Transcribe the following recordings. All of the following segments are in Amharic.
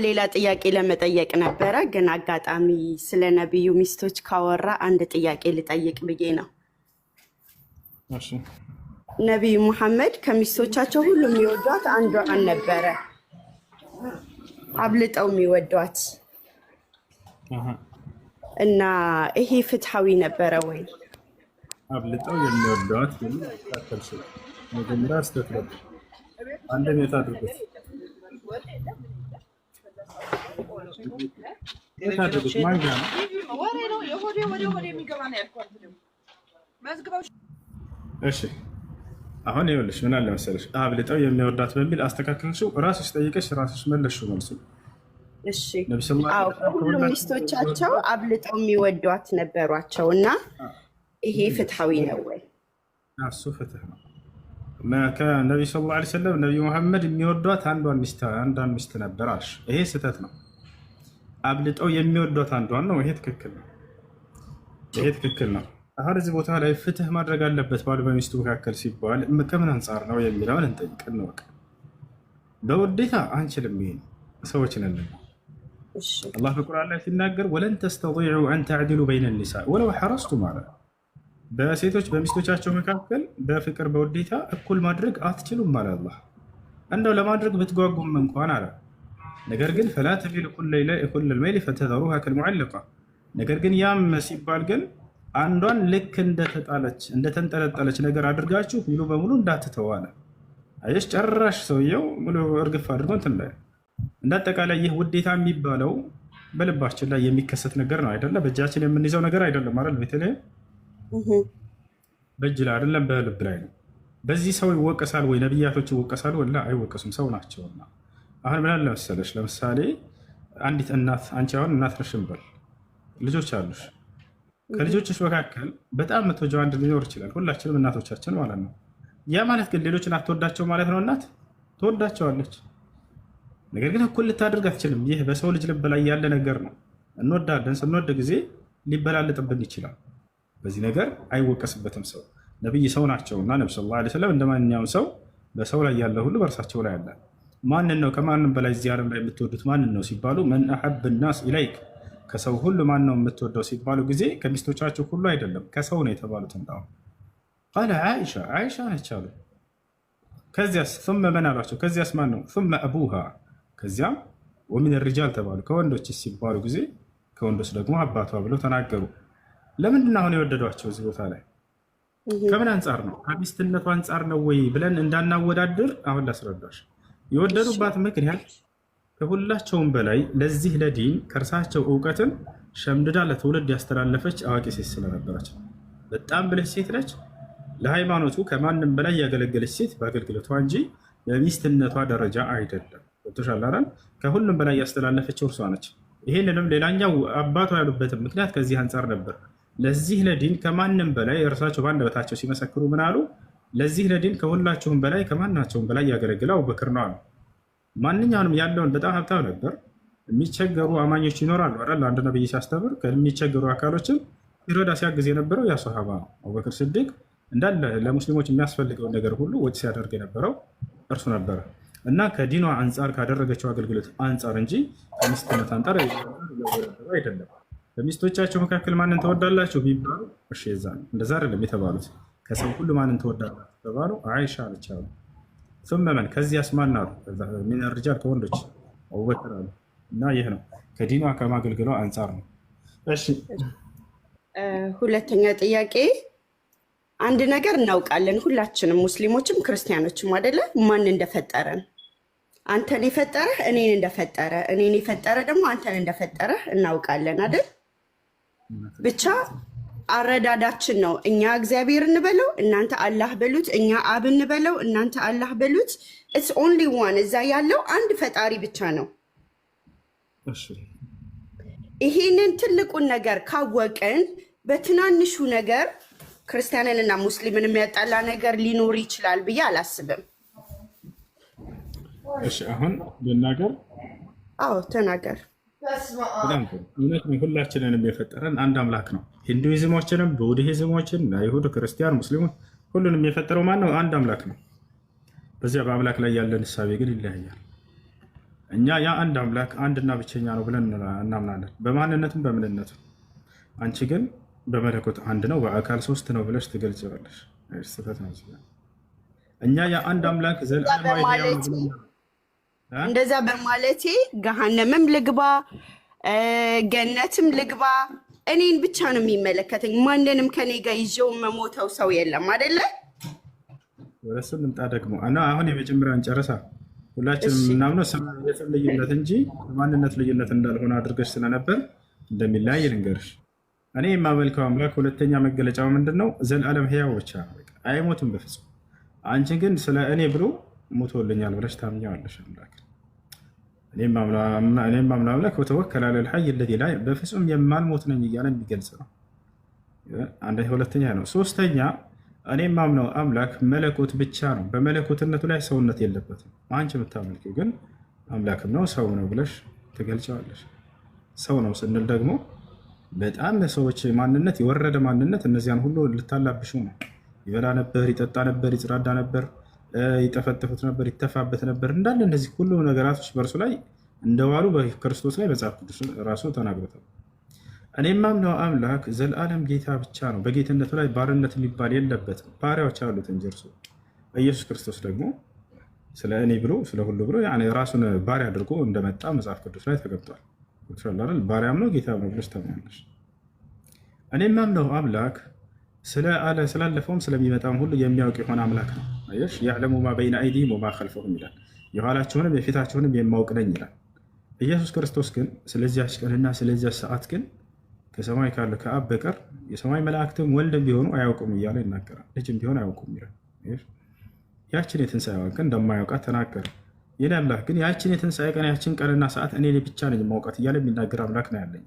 ሌላ ጥያቄ ለመጠየቅ ነበረ፣ ግን አጋጣሚ ስለ ነቢዩ ሚስቶች ካወራ አንድ ጥያቄ ልጠይቅ ብዬ ነው። እሺ ነቢዩ ሙሐመድ ከሚስቶቻቸው ሁሉ የሚወዷት አንዷን ነበረ፣ አብልጠው የሚወዷት እና ይሄ ፍትሐዊ ነበረ ወይ? አብልጠው የሚወዷት ግን ታከልሽ መጀመሪያ አስተክረብ አንደም የታድርጉት የታድርጉት ማንጋ ነው። እሺ አሁን ይኸውልሽ ምን አለ መሰለሽ፣ አብልጠው የሚወዳት በሚል አስተካክልሽው ራስሽ ጠይቀሽ ራስሽ መለስሽው መልሱ። እሺ አዎ፣ ሁሉም ሚስቶቻቸው አብልጠው የሚወዷት ነበሯቸው እና ይሄ ፍትሐዊ ነው ወይ? እሱ ፍትህ ነው። ከነቢዩ ሰለላሁ ዐለይሂ ወሰለም ነቢዩ መሐመድ የሚወዷት አንዷን ሚስት ነበር አልሽ። ይሄ ስህተት ነው። አብልጠው የሚወዷት አንዷን ነው። ይሄ ትክክል ነው። ይሄ ትክክል ነው። አሁን እዚህ ቦታ ላይ ፍትህ ማድረግ አለበት ባሉ በሚስቱ መካከል ሲባል ከምን አንጻር ነው የሚለውን እንጠይቅ እንወቅ። በውዴታ አንችልም። ይሄ ሰዎች ነን። አላህ በቁርአን ላይ ሲናገር ወለን ተስተጢዑ አን ተዕዲሉ በይነ ኒሳ ወለው ሐረስቱም ማለት በሴቶች በሚስቶቻቸው መካከል በፍቅር በውዴታ እኩል ማድረግ አትችሉም ማለት አላህ። እንደው ለማድረግ ብትጓጉም እንኳን አለ። ነገር ግን ፈላ ተሚሉ ኩለል መይል ፈተዘሩሃ ከልሙዐለቃ። ነገር ግን ያም ሲባል ግን አንዷን ልክ እንደተንጠለጠለች ነገር አድርጋችሁ ሙሉ በሙሉ እንዳትተዋለ። አየሽ ጨራሽ ሰውየው ሙሉ እርግፍ አድርጎ እንትን ላይ እንዳጠቃላይ ይህ ውዴታ የሚባለው በልባችን ላይ የሚከሰት ነገር ነው አይደለ? በእጃችን የምንይዘው ነገር አይደለም አይደል? በተለይ በእጅ ላይ አይደለም በልብ ላይ ነው። በዚህ ሰው ይወቀሳል ወይ? ነቢያቶች ይወቀሳሉ ወላ አይወቀሱም? ሰው ናቸውና። አሁን ምን አለ መሰለሽ፣ ለምሳሌ አንዲት እናት፣ አንቺ አሁን እናት ነሽ እንበል፣ ልጆች አሉሽ። ከልጆችሽ መካከል በጣም የምትወጂው አንድ ሊኖር ይችላል። ሁላችንም እናቶቻችን ማለት ነው። ያ ማለት ግን ሌሎችን አትወዳቸው ማለት ነው? እናት ትወዳቸዋለች፣ ነገር ግን እኩል ልታደርግ አትችልም። ይህ በሰው ልጅ ልብ ላይ ያለ ነገር ነው። እንወዳለን፣ ስንወድ ጊዜ ሊበላለጥብን ይችላል። በዚህ ነገር አይወቀስበትም። ሰው ነቢይ ሰው ናቸውና ነቢ ሰለላሁ ዐለይሂ ወሰለም እንደ ማንኛውም ሰው በሰው ላይ ያለ ሁሉ በእርሳቸው ላይ ያለ። ማንን ነው ከማንም በላይ እዚህ ዓለም ላይ የምትወዱት ማንን ነው ሲባሉ፣ መን አሐበ ናስ ኢለይክ፣ ከሰው ሁሉ ማን ነው የምትወደው ሲባሉ ጊዜ ከሚስቶቻቸው ሁሉ አይደለም ከሰው ነው የተባሉት። እንዳሁን ቃለ አይሻ ነች አሉ። ከዚያስ ثم መን አሏቸው። ከዚያስ ማን ነው? ثم አቡሃ፣ ከዚያም ወሚን ሪጃል ተባሉ። ከወንዶች ሲባሉ ጊዜ ከወንዶች ደግሞ አባቷ ብለው ተናገሩ። ለምንድን አሁን የወደዷቸው እዚህ ቦታ ላይ ከምን አንጻር ነው? ከሚስትነቱ አንጻር ነው ወይ ብለን እንዳናወዳድር አሁን ላስረዳሽ። የወደዱባት ምክንያት ከሁላቸውም በላይ ለዚህ ለዲን ከእርሳቸው እውቀትን ሸምድዳ ለትውልድ ያስተላለፈች አዋቂ ሴት ስለነበረች፣ በጣም ብልህ ሴት ነች። ለሃይማኖቱ ከማንም በላይ ያገለገለች ሴት በአገልግሎቷ እንጂ በሚስትነቷ ደረጃ አይደለም። ቶሻላራን ከሁሉም በላይ ያስተላለፈችው እርሷ ነች። ይህንንም ሌላኛው አባቷ ያሉበትም ምክንያት ከዚህ አንጻር ነበር። ለዚህ ለዲን ከማንም በላይ እርሳቸው በአንደበታቸው ሲመሰክሩ ምን አሉ? ለዚህ ለዲን ከሁላችሁም በላይ ከማናቸውም በላይ ያገለግለው አቡበክር ነው አሉ። ማንኛውንም ያለውን በጣም ሀብታም ነበር። የሚቸገሩ አማኞች ይኖራሉ አይደል? አንድ ነብይ ሲያስተምር ከሚቸገሩ አካሎችን ሲረዳ ሲያግዝ የነበረው ያ ሶሃባ ነው። አቡበክር ስዲቅ እንዳለ ለሙስሊሞች የሚያስፈልገውን ነገር ሁሉ ወጪ ሲያደርግ የነበረው እርሱ ነበረ እና ከዲኗ አንጻር ካደረገችው አገልግሎት አንጻር እንጂ ከሚስትነት አንጻር አይደለም። በሚስቶቻቸው መካከል ማንን ትወዳላችሁ ቢባሉ እሺ የዛን እንደዛ አይደለም የተባሉት። ከሰው ሁሉ ማንን ትወዳላችሁ ተባሉ፣ አይሻ ነች አሉ። ثم من ከዚያስ ማን አሉ? ሚን ሪጃል ከወንዶች አቡበክር አሉ። እና ይህ ነው ከዲኗ ከማገልገሏ አንጻር ነው። እሺ ሁለተኛ ጥያቄ፣ አንድ ነገር እናውቃለን ሁላችንም ሙስሊሞችም ክርስቲያኖችም አይደለ? ማን እንደፈጠረን፣ አንተን የፈጠረህ እኔን እንደፈጠረ፣ እኔን የፈጠረ ደግሞ አንተን እንደፈጠረህ እናውቃለን አይደል? ብቻ አረዳዳችን ነው። እኛ እግዚአብሔር እንበለው እናንተ አላህ በሉት፣ እኛ አብ እንበለው እናንተ አላህ በሉት። ኢትስ ኦንሊ ዋን፣ እዛ ያለው አንድ ፈጣሪ ብቻ ነው። ይሄንን ትልቁን ነገር ካወቅን በትናንሹ ነገር ክርስቲያንን እና ሙስሊምን የሚያጣላ ነገር ሊኖር ይችላል ብዬ አላስብም። እሺ አሁን ልናገር? አዎ ተናገር። በጣም ጥሩ። እውነት ነው። ሁላችንንም የፈጠረን አንድ አምላክ ነው። ሂንዱይዝሞችንም፣ ቡድሂዝሞችን፣ አይሁድ፣ ክርስቲያን፣ ሙስሊሙን ሁሉንም የፈጠረው ማን ነው? አንድ አምላክ ነው። በዚያ በአምላክ ላይ ያለን እሳቤ ግን ይለያያል። እኛ ያ አንድ አምላክ አንድና ብቸኛ ነው ብለን እናምናለን፣ በማንነትም በምንነትም። አንቺ ግን በመለኮት አንድ ነው በአካል ሶስት ነው ብለሽ ትገልጫለሽ። ስህተት ነው። እኛ ያ አንድ አምላክ ዘላለማዊ እንደዛ በማለቴ ገሃነምም ልግባ ገነትም ልግባ እኔን ብቻ ነው የሚመለከተኝ። ማንንም ከኔ ጋር ይዤው መሞተው ሰው የለም አይደለ? ወረስ ልምጣ ደግሞ እና አሁን የመጀመሪያን ጨረሳ ሁላችንም የምናምነው ስም ልዩነት እንጂ ማንነት ልዩነት እንዳልሆነ አድርገሽ ስለነበር እንደሚለያይ ልንገርሽ። እኔ የማመልከው አምላክ ሁለተኛ መገለጫው ምንድነው? ዘላለም ሕያው ብቻ አይሞትም በፍጹም። አንቺ ግን ስለ እኔ ብሎ ሞቶልኛል ብለሽ ታምኛለሽ አምላክ። እኔም ማምነው አምላክ ወተወከለ ዐለል ሐይ አለዚ ላ በፍጹም የማልሞት ነኝ እያለ የሚገልጽ ነው። አንደኛ ሁለተኛ ነው። ሶስተኛ እኔ ማምነው አምላክ መለኮት ብቻ ነው። በመለኮትነቱ ላይ ሰውነት የለበትም። አንቺ የምታመልኪው ግን አምላክም ነው ሰው ነው ብለሽ ትገልጫዋለሽ። ሰው ነው ስንል ደግሞ በጣም ለሰዎች ማንነት የወረደ ማንነት እነዚያን ሁሉ ልታላብሹ ነው። ይበላ ነበር፣ ይጠጣ ነበር፣ ይጽዳዳ ነበር፣ ይጠፈጥፉት ነበር፣ ይተፋበት ነበር። እንዳለ እነዚህ ሁሉ ነገራቶች በእርሱ ላይ እንደዋሉ በክርስቶስ ላይ መጽሐፍ ቅዱስ ራሱ ተናግሮታል። እኔ የማምነው አምላክ ዘላለም ጌታ ብቻ ነው። በጌትነቱ ላይ ባርነት የሚባል የለበትም። ባሪያዎች አሉት እንጂ እርሱ ኢየሱስ ክርስቶስ ደግሞ ስለ እኔ ብሎ ስለ ሁሉ ብሎ ራሱን ባሪያ አድርጎ እንደመጣ መጽሐፍ ቅዱስ ላይ ተገብቷል። ባሪያም ነው ጌታ ነው ብለሽ ታምኛለሽ። እኔ የማምነው አምላክ ስላለፈውም ስለሚመጣም ሁሉ የሚያውቅ የሆነ አምላክ ነው። አየሽ፣ ያዕለሙ ማ በይነ አይዲሂም ወማ ኸልፈሁም ይላል። የኋላቸውንም የፊታቸውንም የማውቅ ነኝ ይላል። ኢየሱስ ክርስቶስ ግን ስለዚያች ቀንና ስለዚያች ሰዓት ግን ከሰማይ ካለ ከአብ በቀር የሰማይ መላእክትም ወልድም ቢሆኑ አያውቁም እያለ ይናገራል። ልጅም ቢሆን አያውቁም ይላል። ያችን የትንሣኤዋን ቀን እንደማያውቃት ተናገረ። ይህ አምላክ ግን ያችን የትንሣኤ ቀን ያችን ቀንና ሰዓት እኔ ብቻ ነኝ የማውቃት እያለ የሚናገር አምላክ ነው ያለኝ።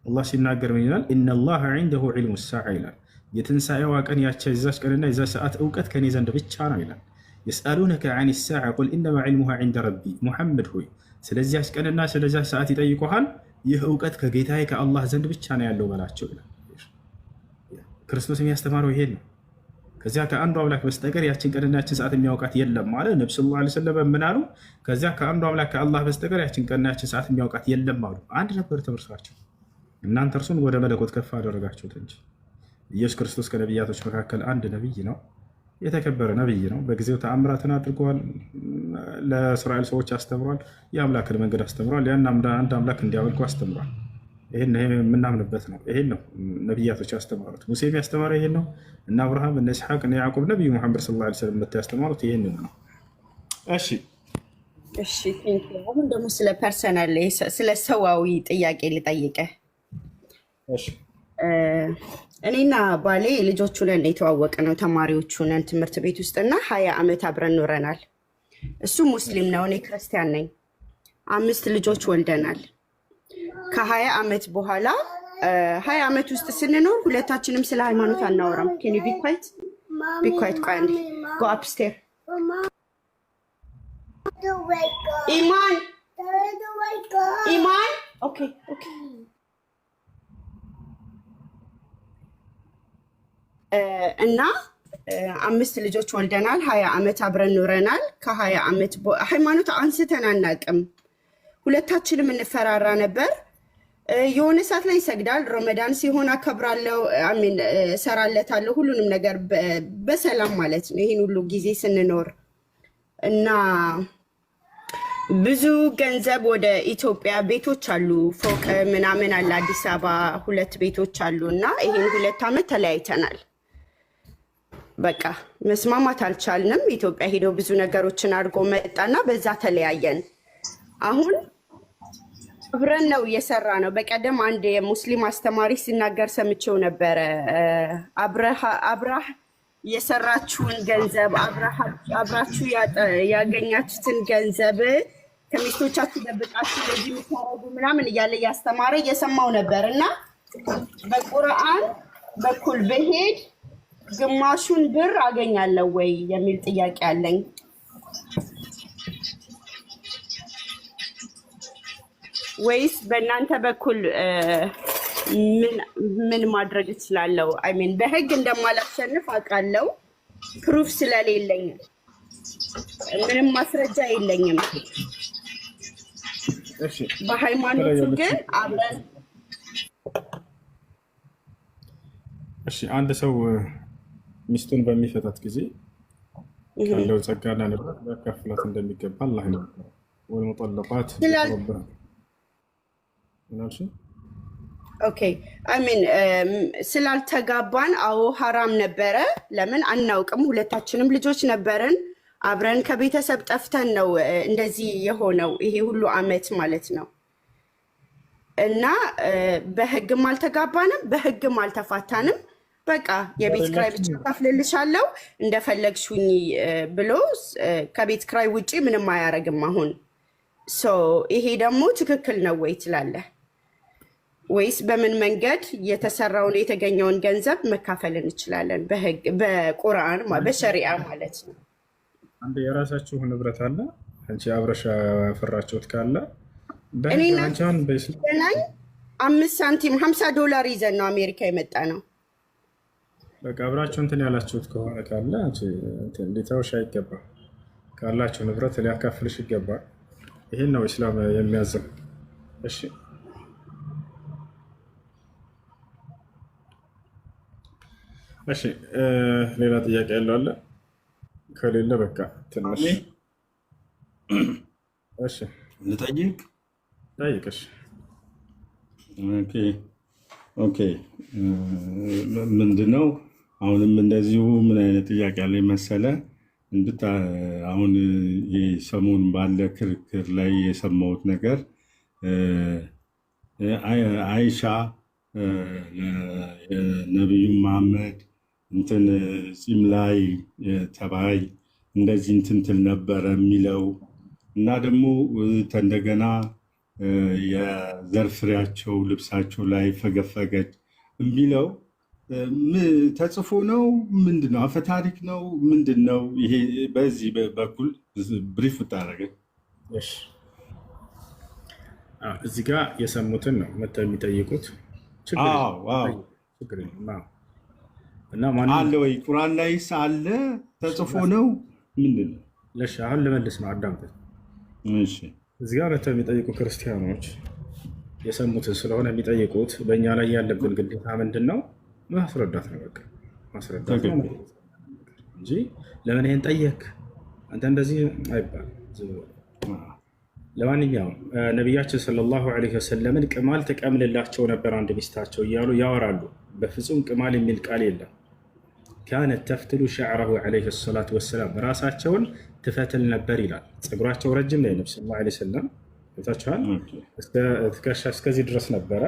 አላህ ሲናገር ምን ይላል? ኢነላሃ ዒንደሁ ዒልሙ ሰዓ ይላል። የትንሣኤዋ ቀን የዛች ቀንና የዛች ሰዓት እውቀት ከኔ ዘንድ ብቻ ነው ይላል። የስአሉነከ ዐን ሰዓ ቁል ኢነማ ዒልሙሃ ዒንደ ረቢ። ሙሐመድ ሆይ ስለዚያች ቀንና ስለዚያች ሰዓት ይጠይቁሃል፣ ይህ እውቀት ከጌታዬ ከአላህ ዘንድ ብቻ ነው ያለው በላቸው ይላል። ክርስቶስ የሚያስተማረው ይሄን ነው። ከዚያ ከአንዱ አምላክ በስተቀር ያችን ቀንና ያችን ሰዓት የሚያውቃት የለም ማለት ነብዩ ሰለላሁ ዐለይሂ ወሰለም ምን አሉ? ከዚያ ከአንዱ አምላክ ከአላህ በስተቀር ያችን ቀንና ያችን ሰዓት የሚያውቃት የለም አሉ። አንድ ነበር ትምህርታቸው። እናንተ እርሱን ወደ መለኮት ከፍ አደረጋችሁት እንጂ። ኢየሱስ ክርስቶስ ከነቢያቶች መካከል አንድ ነቢይ ነው፣ የተከበረ ነቢይ ነው። በጊዜው ተአምራትን አድርገዋል። ለእስራኤል ሰዎች አስተምሯል። የአምላክን መንገድ አስተምሯል። ያን አንድ አምላክ እንዲያመልኩ አስተምሯል። ይሄን የምናምንበት ነው። ይሄን ነው ነቢያቶች ያስተማሩት። ሙሴም ያስተማረ ይሄን ነው። እና አብርሃም፣ እነ ኢስሐቅ፣ እነ ያዕቆብ ነቢዩ መሐመድ ሰለላሁ ዐለይሂ ወሰለም ያስተማሩት ይሄን ነው። እሺ እሺ። አሁን ደግሞ ስለ ፐርሰናል ስለ ሰዋዊ ጥያቄ ልጠይቅህ። እሺ እኔና ባሌ ልጆቹ ነን የተዋወቅ ነው፣ ተማሪዎቹ ነን ትምህርት ቤት ውስጥ እና 20 ዓመት አብረን ኖረናል። እሱ ሙስሊም ነው፣ እኔ ክርስቲያን ነኝ። 5 ልጆች ወልደናል። ከ20 ዓመት በኋላ 20 ዓመት ውስጥ ስንኖር ሁለታችንም ስለ ሃይማኖት አናወራም። ኬን ዩ ቢ ኳይት ቆይ አንዴ ጎ አፕስቴር ኢማን ኦኬ ኦኬ እና 5 ልጆች ወልደናል። 20 ዓመት አብረን ኖረናል። ከ20 ዓመት ሃይማኖት አንስተን አናውቅም። ሁለታችንም እንፈራራ ነበር። የሆነ ሰዓት ላይ ይሰግዳል። ረመዳን ሲሆን አከብራለሁ፣ እሰራለታለሁ፣ ሁሉንም ነገር በሰላም ማለት ነው። ይህን ሁሉ ጊዜ ስንኖር እና ብዙ ገንዘብ ወደ ኢትዮጵያ ቤቶች አሉ፣ ፎቅ ምናምን አለ። አዲስ አበባ 2 ቤቶች አሉ እና ይህን 2 ዓመት ተለያይተናል። በቃ መስማማት አልቻልንም። ኢትዮጵያ ሄዶ ብዙ ነገሮችን አድርጎ መጣና በዛ ተለያየን። አሁን አብረን ነው እየሰራ ነው። በቀደም አንድ የሙስሊም አስተማሪ ሲናገር ሰምቼው ነበረ። አብራህ የሰራችሁን ገንዘብ አብራችሁ ያገኛችሁትን ገንዘብ ከሚስቶቻችሁ ደብቃችሁ ለዚህ የምታረጉ ምናምን እያለ እያስተማረ እየሰማው ነበር እና በቁርአን በኩል በሄድ ግማሹን ብር አገኛለሁ ወይ የሚል ጥያቄ አለኝ። ወይስ በእናንተ በኩል ምን ማድረግ እችላለሁ? አይሚን በህግ እንደማላሸንፍ አውቃለሁ። ፕሩፍ ስለሌለኝ ምንም ማስረጃ የለኝም። በሃይማኖቱ ግን አብረን አንድ ሰው ሚስቱን በሚፈታት ጊዜ ካለው ጸጋና ንብረት ያካፍላት እንደሚገባ አላህ ይናገራል። ወልሙጠለቃት ኦኬ አሚን ስላልተጋባን አዎ ሐራም ነበረ። ለምን አናውቅም። ሁለታችንም ልጆች ነበርን። አብረን ከቤተሰብ ጠፍተን ነው እንደዚህ የሆነው ይሄ ሁሉ አመት ማለት ነው። እና በህግም አልተጋባንም፣ በህግም አልተፋታንም። በቃ የቤት ክራይ ብቻ ካፍልልሻለሁ እንደፈለግሽኝ ብሎ ከቤት ክራይ ውጪ ምንም አያረግም። አሁን ይሄ ደግሞ ትክክል ነው ወይ ትላለህ? ወይስ በምን መንገድ የተሰራውን የተገኘውን ገንዘብ መካፈል እንችላለን? በህግ በቁርአን በሸሪዓ ማለት ነው። አንድ የራሳችሁ ንብረት አለ፣ አንቺ አብረሽ ያፈራችሁት ካለ እኔና 5 ሳንቲም $50 ይዘን ነው አሜሪካ የመጣ ነው። በቃ አብራችሁ እንትን ያላችሁት ከሆነ ካለ አንቺ ሊተውሽ አይገባም። ካላችሁ ንብረት ሊያካፍልሽ ይገባል። ይሄን ነው ኢስላም የሚያዘው። እሺ እሺ ሌላ ጥያቄ ያለው አለ? ከሌለ በቃ ትንሽ እሺ ልጠይቅ። ጠይቅሽ። ኦኬ ምንድነው? አሁንም እንደዚሁ ምን አይነት ጥያቄ አለ መሰለ? አሁን ሰሞኑን ባለ ክርክር ላይ የሰማሁት ነገር አይሻ ነቢዩ መሐመድ እንትን ፂም ላይ ተባይ እንደዚህ እንትን ትል ነበረ የሚለው እና ደግሞ እንደገና የዘር ፍሬያቸው ልብሳቸው ላይ ፈገፈገች የሚለው ተጽፎ ነው? ምንድን ነው? አፈታሪክ ነው? ምንድን ነው ይሄ? በዚህ በኩል ብሪፍ ብታደርገ። እዚህ ጋር የሰሙትን ነው መተው የሚጠይቁት። አለ ወይ ቁርአን ላይስ አለ? ተጽፎ ነው? ምንድን ነው? አሁን ልመልስ ነው፣ አዳምጠኝ። እዚህ ጋር መተው የሚጠይቁ ክርስቲያኖች የሰሙትን ስለሆነ የሚጠይቁት፣ በእኛ ላይ ያለብን ግዴታ ምንድን ነው? ማስረዳት ነው። በቃ ማስረዳት ነው እንጂ ለምን ይሄን ጠየቅ አንተ እንደዚህ አይባልም። ለማንኛውም ነቢያችን ሰለላሁ ዐለይሂ ወሰለምን ቅማል ተቀምልላቸው ነበር አንድ ሚስታቸው እያሉ ያወራሉ። በፍጹም ቅማል የሚል ቃል የለም። ካነት ተፍትሉ ሸዕረሁ ዐለይሂ ሰላቱ ወሰላም ራሳቸውን ትፈትል ነበር ይላል። ፀጉራቸው ረጅም ላይ ነብዩ ሰለላሁ ዐለይሂ ወሰለም ታችኋል ትከሻ እስከዚህ ድረስ ነበረ።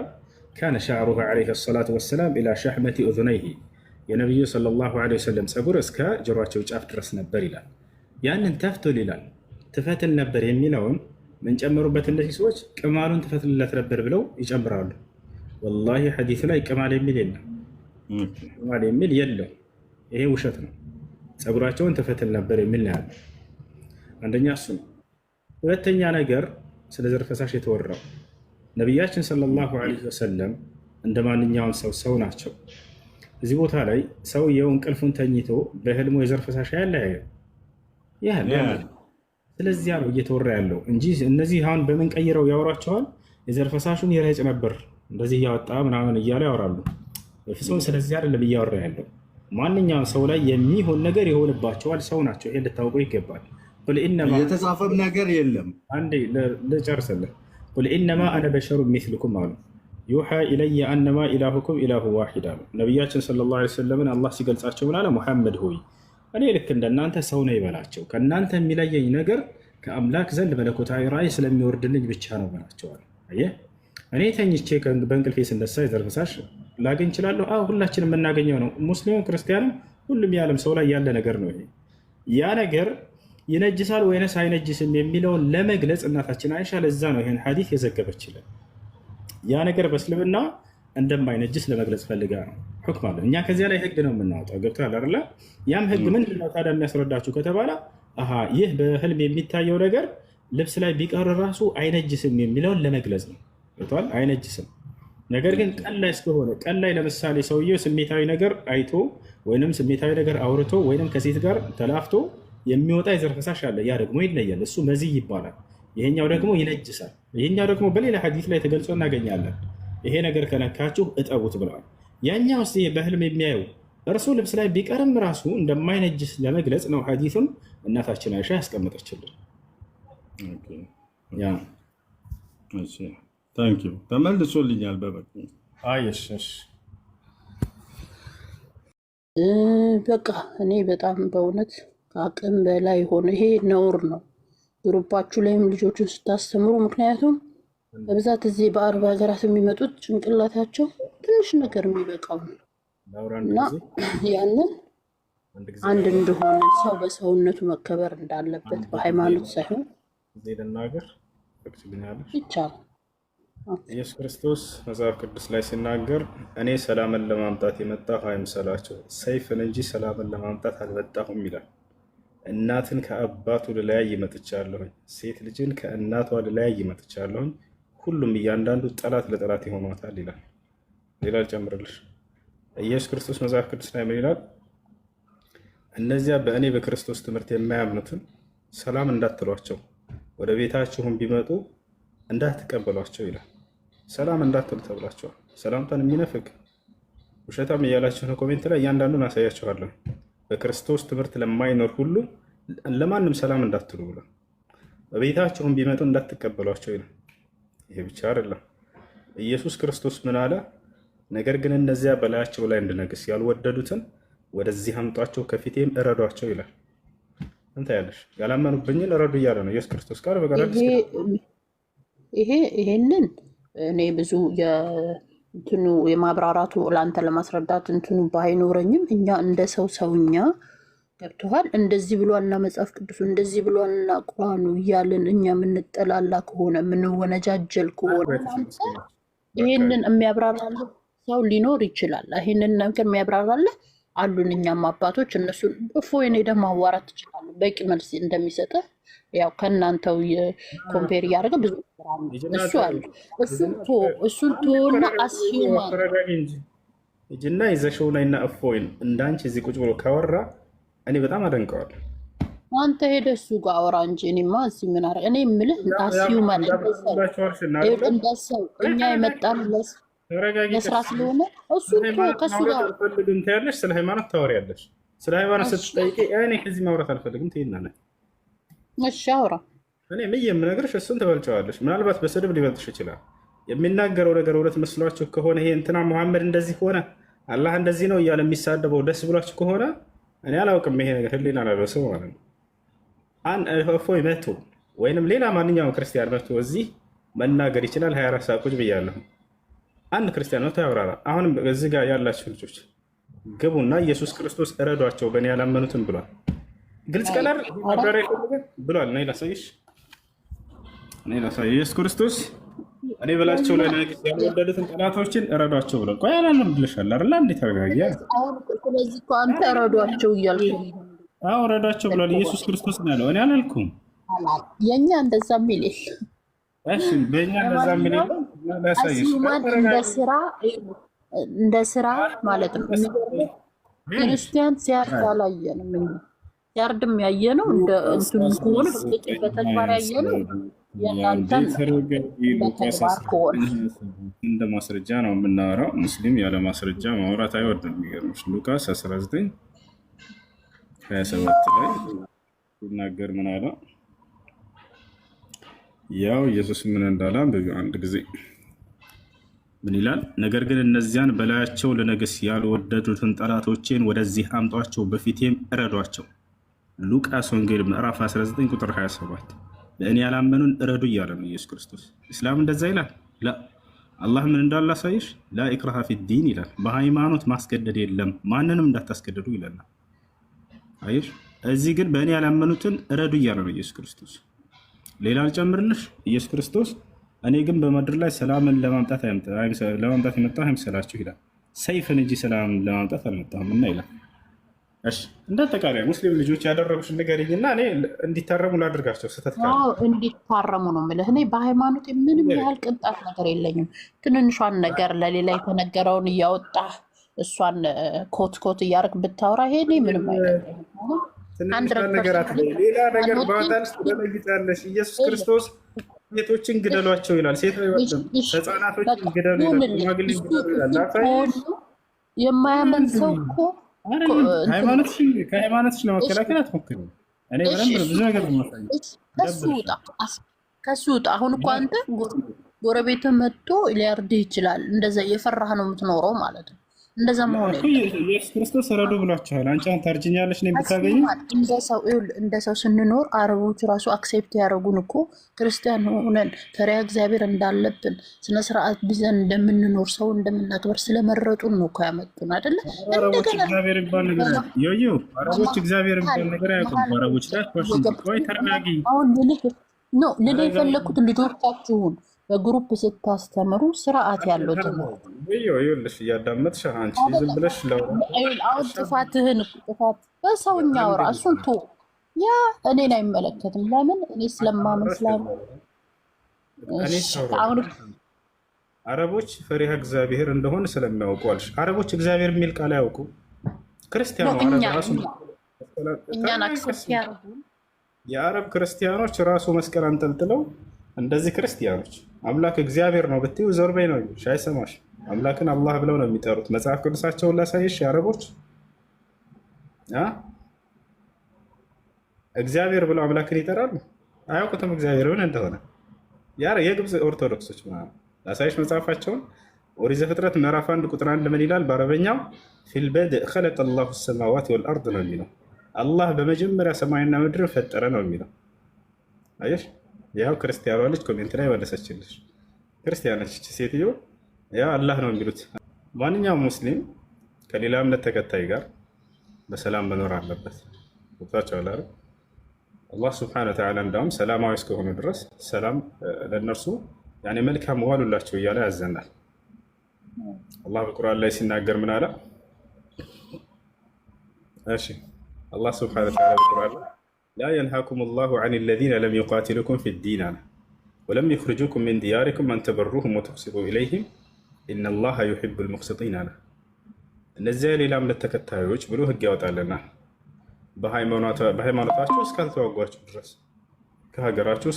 ካነ ሸዕሩሁ ዐለይሂ ሰላቱ ወሰላም ኢላ ሸሕመቲ ኡዙነይሂ የነቢዩ ሰለላሁ ዐለይሂ ወሰለም ፀጉር እስከ ጆሯቸው ጫፍ ድረስ ነበር ይላል። ያንን ተፍትል ይላል ትፈትል ነበር የሚለውን ምንጨምሩበት እነዚህ ሰዎች ቅማሉን ትፈትልለት ነበር ብለው ይጨምራሉ። ወላሂ ሐዲሱ ላይ ቅማል የሚል የለም፣ ቅማል የሚል የለም። ይሄ ውሸት ነው። ፀጉራቸውን ትፈትል ነበር የሚል ነው ያለው። አንደኛ እሱ ነው። ሁለተኛ ነገር ስለ ዘር ፈሳሽ የተወራው ነቢያችን ሰለላሁ ዐለይሂ ወሰለም እንደ ማንኛውም ሰው ናቸው። እዚህ ቦታ ላይ ሰውየው እንቅልፉን ተኝቶ በህልሙ የዘር ፈሳሽ ያለ ያህል ስለዚያ ነው እየተወራ ያለው እንጂ እነዚህ አሁን በምን ቀይረው ያወሯቸዋል? የዘር ፈሳሹን ይረጭ ነበር እንደዚህ እያወጣ ምናምን እያሉ ያወራሉ። በፍጹም ስለዚህ አይደለም እያወራ ያለው። ማንኛውም ሰው ላይ የሚሆን ነገር ይሆንባቸዋል። ሰው ናቸው። ይሄ ልታውቁ ይገባል። የተጻፈም ነገር የለም። አንዴ ልጨርስልህ። ቁል ኢነማ አነ በሸሩ ሚስልኩም አሉ ዩሓ ኢለየ አነማ ኢላሁኩም ኢላሁ ዋሒድ አሉ። ነቢያችን ሰለላሁ ዐለይሂ ወሰለምን አላህ ሲገልጻቸው ምን አለ? ሙሐመድ ሆይ እኔ ልክ እንደናንተ ሰው ነው ይበላቸው። ከእናንተ የሚለየኝ ነገር ከአምላክ ዘንድ መለኮታዊ ራእይ ስለሚወርድልኝ ብቻ ነው በላቸዋል። አየህ እኔ ተኝቼ በእንቅልፌ ስነሳ የዘር ፈሳሽ ላገኝ እችላለሁ። ሁላችንም የምናገኘው ነው። ሙስሊሙም ክርስቲያንም ሁሉም የዓለም ሰው ላይ ያለ ነገር ነው። ይሄ ያ ነገር ይነጅሳል ወይንስ አይነጅስም የሚለውን ለመግለጽ እናታችን አይሻ ለዛ ነው ይሄን ሐዲስ የዘገበችልን። ያ ነገር በእስልምና እንደማይነጅስ ለመግለጽ ፈልጋ ነው። ሁክም አለ። እኛ ከዚያ ላይ ህግ ነው የምናወጣው። ገብቶሃል አይደለ? ያም ህግ ምንድን ነው ታዲያ የሚያስረዳችሁ ከተባለ ይህ በህልም የሚታየው ነገር ልብስ ላይ ቢቀር ራሱ አይነጅስም የሚለውን ለመግለጽ ነው። ገብቶሃል? አይነጅስም። ነገር ግን ቀን ላይ እስከሆነ ቀን ላይ ለምሳሌ ሰውየው ስሜታዊ ነገር አይቶ ወይንም ስሜታዊ ነገር አውርቶ ወይንም ከሴት ጋር ተላፍቶ የሚወጣ የዘር ፈሳሽ አለ። ያ ደግሞ ይለያል። እሱ መዚህ ይባላል። ይሄኛው ደግሞ ይነጅሳል። ይሄኛው ደግሞ በሌላ ሐዲስ ላይ ተገልጾ እናገኛለን። ይሄ ነገር ከነካችሁ እጠቡት ብለዋል። ያኛው ስ በህልም የሚያየው እርሱ ልብስ ላይ ቢቀርም ራሱ እንደማይነጅስ ለመግለጽ ነው ሐዲሱን እናታችን አይሻ ያስቀመጠችልን። ተመልሶልኛል በበቂ አይሽ በቃ እኔ በጣም በእውነት ከአቅም በላይ ሆነ። ይሄ ነውር ነው ግሩፓችሁ ላይም ልጆቹን ስታስተምሩ። ምክንያቱም በብዛት እዚህ በአረብ ሀገራት የሚመጡት ጭንቅላታቸው ትንሽ ነገር የሚበቃው ነው እና ያንን አንድ እንደሆነ ሰው በሰውነቱ መከበር እንዳለበት በሃይማኖት ሳይሆን ይቻላል። ኢየሱስ ክርስቶስ መጽሐፍ ቅዱስ ላይ ሲናገር እኔ ሰላምን ለማምጣት የመጣሁ አይምሰላችሁ፣ ሰይፍን እንጂ ሰላምን ለማምጣት አልመጣሁም ይላል። እናትን ከአባቱ ልለያይ መጥቻለሁኝ፣ ሴት ልጅን ከእናቷ ልለያይ መጥቻለሁኝ፣ ሁሉም እያንዳንዱ ጠላት ለጠላት ይሆኗታል ይላል። ሌላ ልጨምርልሽ። ኢየሱስ ክርስቶስ መጽሐፍ ቅዱስ ላይ ምን ይላል? እነዚያ በእኔ በክርስቶስ ትምህርት የማያምኑትን ሰላም እንዳትሏቸው፣ ወደ ቤታችሁም ቢመጡ እንዳትቀበሏቸው ይላል። ሰላም እንዳትሉ ተብላችኋል። ሰላምታን የሚነፍግ ውሸታም እያላችሁ ነው ኮሜንት ላይ እያንዳንዱን አሳያችኋለሁ። በክርስቶስ ትምህርት ለማይኖር ሁሉ ለማንም ሰላም እንዳትሉ ብሎ በቤታችሁም ቢመጡ እንዳትቀበሏቸው ይላል። ይሄ ብቻ አይደለም። ኢየሱስ ክርስቶስ ምን አለ? ነገር ግን እነዚያ በላያቸው ላይ እንድነግስ ያልወደዱትን ወደዚህ አምጧቸው፣ ከፊቴም እረዷቸው ይላል። እንታ ያለሽ ያላመኑብኝን እረዱ እያለ ነው ኢየሱስ ክርስቶስ ቃል በቃል። ይሄንን እኔ ብዙ እንትኑ የማብራራቱ ለአንተ ለማስረዳት እንትኑ ባይኖረኝም እኛ እንደ ሰውኛ ገብቶሃል። እንደዚህ ብሏልና መጽሐፍ ቅዱሱ እንደዚህ ብሏልና ቁርአኑ እያልን እኛ የምንጠላላ ከሆነ የምንወነጃጀል ከሆነ ይሄንን የሚያብራራልህ ሰው ሊኖር ይችላል። ይሄንን ነገር የሚያብራራልህ አሉን እኛም አባቶች። እነሱን እፎይ እኔ ደግሞ ማዋራት ትችላለህ። በቂ መልስ እንደሚሰጥህ ያው ከእናንተው ኮምፔር እያደረገ ብዙ እሱ አለ እሱን ቶና አስዩማን እጅና ይዘሽው ነይና እፎይን እንዳንቺ እዚህ ቁጭ ብሎ ካወራ እኔ በጣም አደንቀዋለሁ። አንተ ሄደህ እሱ ጋር አወራ እንጂ እኔማ እዚህ ምን አረ እኔ የምልህ አስዩማን እንደሰው እኛ የመጣን ለስራ ስለሆነ እሱ ከሱ ጋር አልፈልግም ትያለሽ። ስለ ሃይማኖት ታወሪያለሽ። ስለ ሃይማኖት ስትጠይቂ እኔ ከዚህ ማውራት አልፈልግም ትይናለሽ። እሺ አውራ። እኔ ምን የምነግርሽ እሱን ትበልጨዋለሽ። ምናልባት በስድብ ሊበልጥሽ ይችላል። የሚናገረው ነገር እውነት መስሏችሁ ከሆነ ይሄ እንትና መሐመድ እንደዚህ ሆነ አላህ እንደዚህ ነው እያለ የሚሳደበው ደስ ብሏችሁ ከሆነ እኔ አላውቅም። ይሄ ነገር ህሊና ላለሰው ማለት ነው። እፎይ መቶ ወይንም ሌላ ማንኛውም ክርስቲያን መቶ እዚህ መናገር ይችላል። 24 ሰዓት ቁጭ ብያለሁ። አንድ ክርስቲያን መቶ ያብራራ። አሁንም እዚህ ጋር ያላችሁ ልጆች ግቡና ኢየሱስ ክርስቶስ እረዷቸው በእኔ ያላመኑትን ብሏል። ግልጽ ቀላል ማብራሪያ ብሏል። ነይ ላሳይሽ። ኢየሱስ ክርስቶስ እኔ በላቸው ላይ ያልወደዱትን ጠላቶችን እረዷቸው ብሏል። ቆይ አላለም ብለሻል አይደል? እንዴት ተረጋጊያ። ስለዚህ እኮ አንተ እረዷቸው እያልኩ አዎ እረዷቸው ብሏል ኢየሱስ ክርስቶስ ነው ያለው። እኔ አላልኩም። የኛ እንደዛ የሚል እሺ፣ በእኛ እንደዛ የሚል ላሳይሽ። እንደ ስራ ማለት ነው። ክርስቲያን ሲያርድ አላየንም። ሲያርድም ያየነው እንደ እንትኑ ከሆነ በተግባር ያየነው የእናንተን በተግባር ከሆነ እንደ ማስረጃ ነው የምናወራው። ሙስሊም ያለ ማስረጃ ማውራት አይወድም። የሚገርምሽ ሉቃስ 19:27 ላይ ሲናገር ምን አለ? ያው ኢየሱስ ምን እንዳለ አንድ ጊዜ ምን ይላል? ነገር ግን እነዚያን በላያቸው ልነግስ ያልወደዱትን ጠላቶቼን ወደዚህ አምጧቸው፣ በፊቴም እረዷቸው። ሉቃስ ወንጌል ምዕራፍ 19 ቁጥር 27። ለእኔ ያላመኑን እረዱ እያለ ነው ኢየሱስ ክርስቶስ። እስላም እንደዛ ይላል? ላ አላህ ምን እንዳለ አሳይሽ። ላ ኢክራሃ ፊዲን ይላል። በሃይማኖት ማስገደድ የለም፣ ማንንም እንዳታስገድዱ ይለናል። አይሽ እዚህ ግን በእኔ ያላመኑትን እረዱ እያለ ነው ኢየሱስ ክርስቶስ። ሌላ አልጨምርልሽ። ኢየሱስ ክርስቶስ እኔ ግን በምድር ላይ ሰላምን ለማምጣት የመጣሁ አይምሰላችሁ ይላል። ሰይፍን እንጂ ሰላምን ለማምጣት አልመጣሁም እና ይላል። እሺ እንደ አጠቃላይ ሙስሊም ልጆች ያደረጉሽ ንገሪኝና እኔ እንዲታረሙ ላድርጋቸው። ስህተት እንዲታረሙ ነው የምልህ። እኔ በሃይማኖት ምንም ያህል ቅንጣት ነገር የለኝም። ትንንሿን ነገር ለሌላ የተነገረውን እያወጣ እሷን ኮት እያደረግ ብታወራ ይሄ ምንም አይደለም። ትንሽ ነገር አትበይ። ሌላ ነገር ባታልሽ ትደነግጫለሽ። ኢየሱስ ክርስቶስ ሴቶችን ግደሏቸው ይላል። ሴት አይወድም። ህፃናቶችን ግደሉ ይላል። ሽማግሌ ግደሉ ይላል። የማያምን ሰው እኮ ከሃይማኖትሽ ለመከላከል አትሞክሪ። እኔ በደንብ ብዙ ነገር ከሱ ውጣ። አሁን እኮ አንተ ጎረቤትህ መጥቶ ሊያርድህ ይችላል። እንደዛ እየፈራህ ነው የምትኖረው ማለት ነው። እንደዛ መሆን ኢየሱስ ክርስቶስ ረዱ ብሏችኋል። አንቺ አሁን ታርጅኛለሽ ነው ብታገኝ። እንደ ሰው ስንኖር አረቦች ራሱ አክሴፕት ያደረጉን እኮ ክርስቲያን ሆነን ፈሪሃ እግዚአብሔር እንዳለብን ስነ ስርዓት ብዘን እንደምንኖር ሰው እንደምናክበር ስለመረጡን ነው እኮ ያመጡን አይደለ? አረቦች እግዚአብሔር ይባል ነገር ዮዮ አረቦች እግዚአብሔር ይባል ነገር ያውቁም። አረቦች ላይ ቆይ ተረጋጊ። አሁን ልልህ የፈለኩት ልጆቻችሁን በግሩፕ ስታስተምሩ ስርዓት ያለው ትምህርት ይኸውልሽ፣ እያዳመጥሽ አንቺ ዝም ብለሽ አሁን ጥፋትህን ጥፋት በሰውኛ ወራ እሱን ቶ ያ እኔን አይመለከትም። ለምን እኔ ስለማምን አረቦች ፈሪሃ እግዚአብሔር እንደሆነ ስለሚያውቁ አልሽ። አረቦች እግዚአብሔር የሚል ቃል አያውቁ። ክርስቲያኑ እኛን አክሰፕት ያደርጉ የአረብ ክርስቲያኖች ራሱ መስቀል አንጠልጥለው እንደዚህ ክርስቲያኖች አምላክ እግዚአብሔር ነው ብትዩ ዞር በይ ነው የሚልሽ። አይሰማሽ። አምላክን አላህ ብለው ነው የሚጠሩት። መጽሐፍ ቅዱሳቸውን ላሳይሽ። የአረቦች እግዚአብሔር ብለው አምላክን ይጠራሉ። አያውቁትም እግዚአብሔር ምን እንደሆነ። የግብፅ ኦርቶዶክሶች ላሳይሽ መጽሐፋቸውን። ኦሪት ዘፍጥረት ምዕራፍ 1 ቁጥር 1 ምን ይላል? በአረበኛው ፊልበድእ ኸለቀ ላሁ ሰማዋት ወልአርድ ነው የሚለው። አላህ በመጀመሪያ ሰማይና ምድርን ፈጠረ ነው የሚለው። አየሽ? ያው ክርስቲያኗ ልጅ ኮሜንት ላይ መለሰችልሽ። ክርስቲያኖች ሴትዮ ያው አላህ ነው የሚሉት። ማንኛውም ሙስሊም ከሌላ እምነት ተከታይ ጋር በሰላም መኖር አለበት። ወጣቻው ላይ አላህ Subhanahu Wa Ta'ala እንዳውም ሰላማዊ እስከሆኑ ድረስ ሰላም ለነርሱ ያኔ መልካም ዋሉላቸው እያለ ያዘናል። አላህ በቁርአን ላይ ሲናገር ምን አለ? እሺ አላህ Subhanahu Wa Ta'ala በቁርአን لا ينهاكم الله عن الذين لم يقاتلوكم في الدين ولم يخرجوكم من دياركم أن تبروهم وتقسطوا إليهم إن الله يحب المقسطين. እነዚያ ሌላ እምነት ተከታዮች ብሎ ህግ ያወጣልና በሃይማኖታችሁ እስካልተዋጓችሁ ድረስ ከሀገራችሁ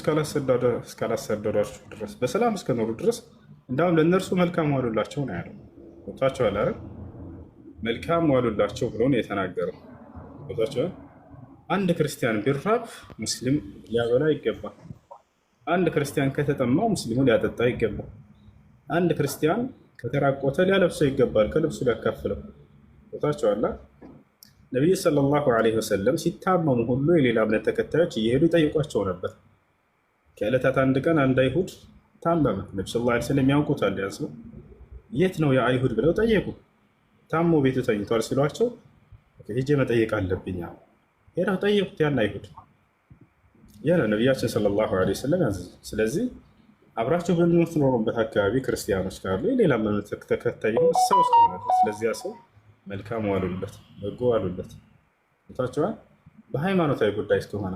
እስካላሰደዷችሁ ድረስ በሰላም እስከኖሩ ድረስ እንዳውም ለእነርሱ መልካም ዋሉላቸው ነው ያለው። ወጣቸዋል አይደል? መልካም ዋሉላቸው ብሎ ነው የተናገረው። ወጣቸዋል። አንድ ክርስቲያን ቢራብ ሙስሊም ሊያበላ ይገባል። አንድ ክርስቲያን ከተጠማው ሙስሊሙ ሊያጠጣ ይገባል። አንድ ክርስቲያን ከተራቆተ ሊያለብሰው ይገባል፣ ከልብሱ ሊያካፍለው። ቦታቸዋላ ነቢዩ ሰለላሁ ዐለይሂ ወሰለም ሲታመሙ ሁሉ የሌላ እምነት ተከታዮች እየሄዱ ይጠይቋቸው ነበር። ከዕለታት አንድ ቀን አንድ አይሁድ ታመመ። ነቢ ሰለላሁ ዐለይሂ ወሰለም ያውቁታል። ያ ሰው የት ነው የአይሁድ ብለው ጠየቁ። ታሞ ቤቱ ተኝቷል ሲሏቸው ሄጄ መጠየቅ አለብኝ። ሄደው ጠየቁት። ያን አይሁድ ያ ነቢያችን ሰለላሁ ዐለይሂ ወሰለም ያዘዙ። ስለዚህ አብራቸው በምትኖሩበት አካባቢ ክርስቲያኖች ካሉ የሌላ እምነት ተከታይ ሰው ስለሆነ ስለዚያ ሰው መልካም ዋሉለት፣ በጎ ዋሉለት። ቦታቸዋል። በሃይማኖታዊ ጉዳይ እስከሆነ